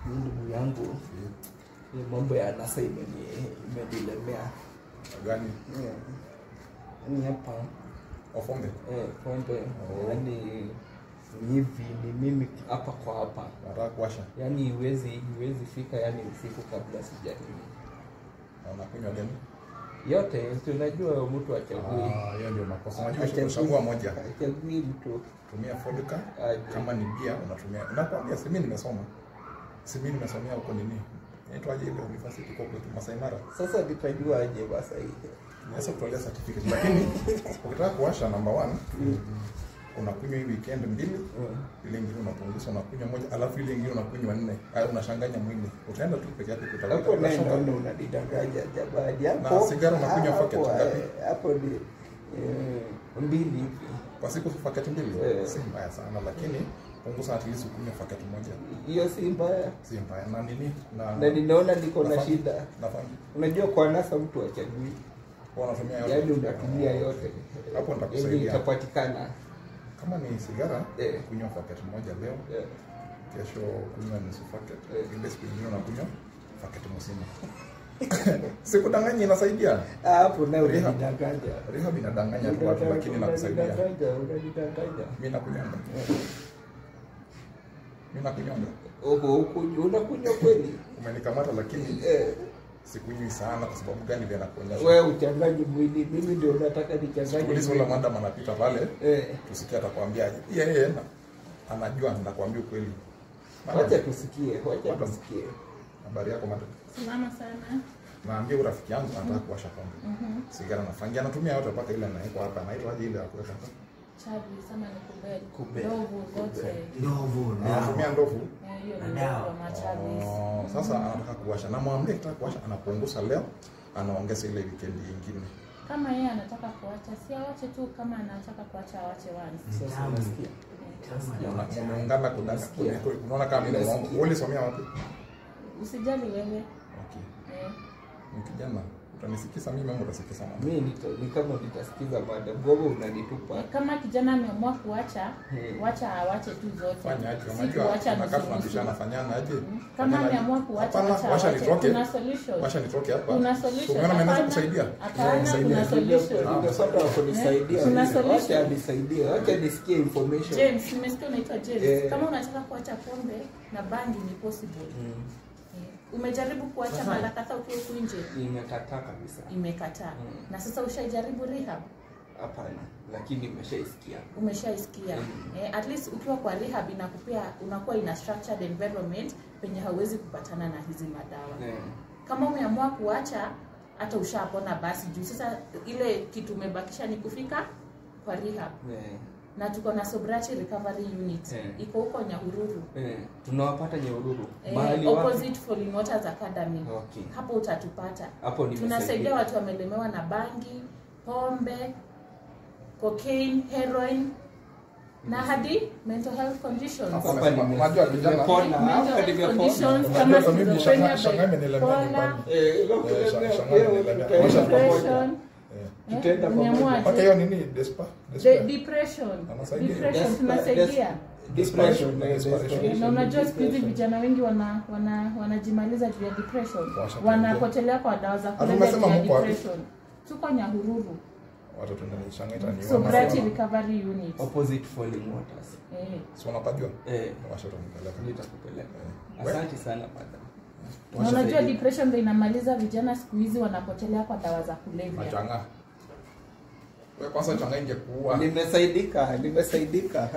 ndugu yangu. Ni mambo ya anasa imenilemea. Gani? Ni hapa. Ofombe? Pombe. Yaani hivi ni mimi hapa kwa hapa. Nataka kuwasha. Yaani iwezi fika yani usiku kabla sijani. Unakunywa deni? Yote tunajua mtu achagui. Hiyo ndio makosa. Unajua kuchagua moja. Achagui mtu. Tumia vodka. Kama ni bia unatumia. Unakwambia mimi nimesoma. Mimi nimesomea huko nini? Inaitwaje ile university kwa kwetu Masai Mara. Sasa nitajua aje basi hii. Naweza kutolea certificate lakini ukitaka kuwasha number 1 unakunywa hii weekend 2 ile nyingine unapunguza unakunywa moja alafu ile nyingine unakunywa 4 au unashanganya mwili utaenda tu peke yako kutafuta hapo ndio unadidanganya jabadi hapo na sigara unakunywa packet ngapi hapo ni 2 kwa siku packet 2 si mbaya sana lakini punguza at least ukunywe packet moja hiyo si mbaya na nini na ninaona niko na shida nafanya unajua kwa nasa mtu achagui wanatumia yote yaani unatumia yote hapo nitakusaidia itapatikana kama ni sigara kunywa packet moja leo kesho kunywa nusu packet ile siku nyingine unakunywa packet mzima sikudanganya inasaidia hapo na unadanganya rehab inadanganya tu watu lakini nakusaidia unadanganya mimi nakunywa unakunywa kweli umenikamata lakini sikunywi sana kwa sababu gani vile nakuonyesha wewe uchanganye mwili mimi ndio nataka nichanganye polisi wala madam anapita pale tusikie atakwambiaje yeye anajua nitakwambia ukweli wacha tusikie habari yako madam salama sana naambia urafiki yangu anataka kuwasha pombe sigara nafangia anatumia yote mpaka ile anaiko hapa anaitwa aje ile ya kuweka hapa chavi sama ni kubed ndovu zote anatumia ndovu hiyo ni ndovu machavi sasa anataka kuwasha na mwambie anataka kuwasha anapunguza leo anaongeza ile weekend nyingine kama yeye anataka kuacha si awache tu kama anataka kuacha awache once sasa unasikia unaungana unaona kama mimi wangu ulisomea wapi usijali wewe ni kijana utanisikiza mimi au utasikiza mama mimi ni kama nitasikiza baada gogo unanitupa kama kijana ameamua kuacha wacha awache tu zote fanya aje unajua tunataka tunabishana fanyana aje kama ameamua kuacha wacha nitoke kuna solution wacha nitoke hapa kuna solution unaona mimi nakusaidia hapana kuna solution nimepata wa kunisaidia kuna solution wacha nisaidie wacha nisikie information James nimesikia unaitwa James kama unataka kuacha pombe na bangi ni possible umejaribu kuacha mara kadhaa ukiwa nje imekataa kabisa imekataa na sasa ushajaribu rehab hapana lakini umeshaisikia at least ukiwa kwa rehab inakupea unakuwa in a structured environment penye hauwezi kupatana na hizi madawa kama umeamua kuacha hata ushapona basi juu sasa ile kitu umebakisha ni kufika kwa rehab na tuko na sobriety recovery unit iko huko Nyahururu tunawapata Nyahururu mahali opposite Falling Waters Academy hapo utatupata hapo tunasaidia watu wamelemewa na bangi pombe cocaine heroin na hadi mental health conditions hapa unajua vijana conditions kama schizophrenia tutaenda mpaka hiyo nini depression tunasaidia na unajua siku hizi vijana wengi wanajimaliza juu ya depression wanapotelea kwa dawa za kulevya juu ya depression tuko Nyahururu watu tunanishangita ni sobriety recovery unit opposite Falling Waters sio unapajua washauri nitakupeleka asante sana padre unajua depression ndio inamaliza vijana siku hizi wanapotelea kwa dawa za kulevya machanga wewe kwanza changa ingekuua nimesaidika